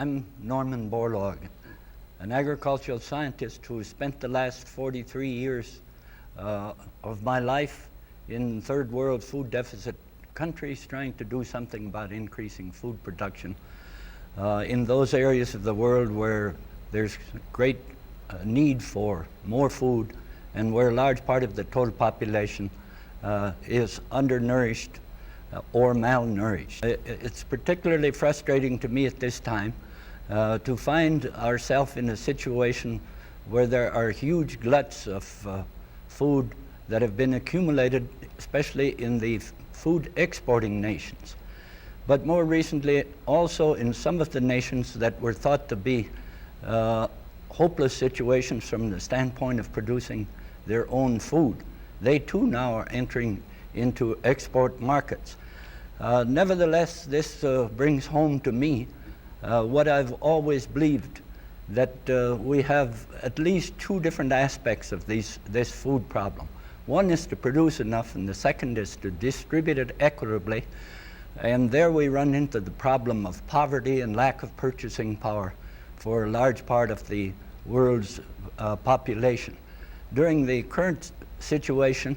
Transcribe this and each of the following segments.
I'm Norman Borlaug, an agricultural scientist who spent the last 43 years of my life in third world food deficit countries trying to do something about increasing food production in those areas of the world where there's great need for more food and where a large part of the total population is undernourished or malnourished. It's particularly frustrating to me at this time to find ourselves in a situation where there are huge gluts of food that have been accumulated, especially in the food exporting nations. But more recently, also in some of the nations that were thought to be hopeless situations from the standpoint of producing their own food. They too now are entering into export markets. Nevertheless, this brings home to me what I've always believed, that we have at least two different aspects of this food problem. One is to produce enough, and the second is to distribute it equitably. And there we run into the problem of poverty and lack of purchasing power for a large part of the world's population. During the current situation,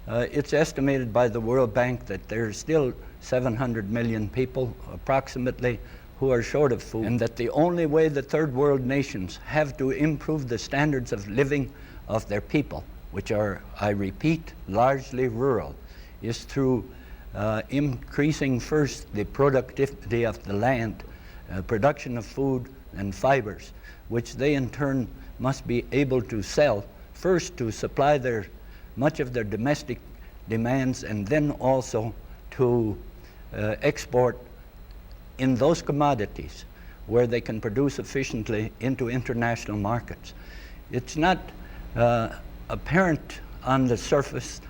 it's estimated by the World Bank that there's still 700 million people approximately who are short of food, and that the only way the third world nations have to improve the standards of living of their people, which are, I repeat, largely rural, is through increasing first the productivity of the land, production of food and fibers, which they in turn must be able to sell first to supply much of their domestic demands, and then also to export in those commodities where they can produce efficiently into international markets. It's not apparent on the surface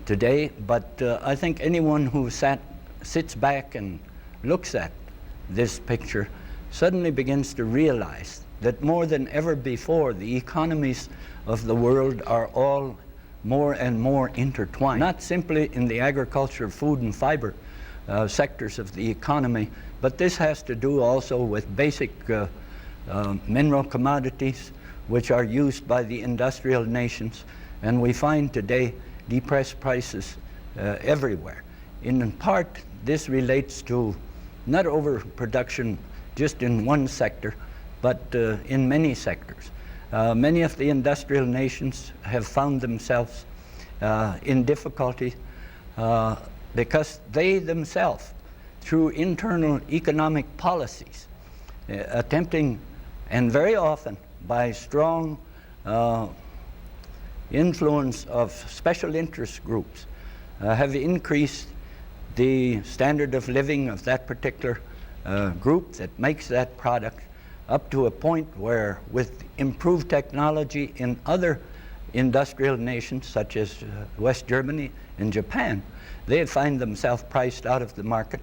today, but I think anyone who sits back and looks at this picture suddenly begins to realize that more than ever before, the economies of the world are all more and more intertwined, not simply in the agriculture, food and fiber sectors of the economy, but this has to do also with basic mineral commodities which are used by the industrial nations, and we find today depressed prices everywhere. In part, this relates to not overproduction just in one sector, but in many sectors. Many of the industrial nations have found themselves in difficulty because they themselves, through internal economic policies, attempting, and very often by strong influence of special interest groups, have increased the standard of living of that particular group that makes that product up to a point where, with improved technology in other industrial nations such as West Germany and Japan, they find themselves priced out of the market,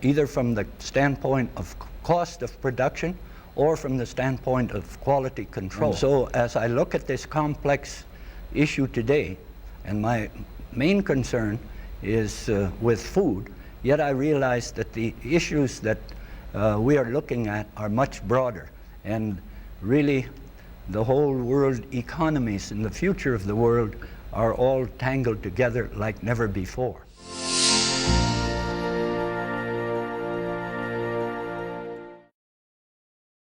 either from the standpoint of cost of production or from the standpoint of quality control. And so as I look at this complex issue today, and my main concern is with food, yet I realize that the issues that we are looking at are much broader, and really the whole world economies and the future of the world are all tangled together like never before.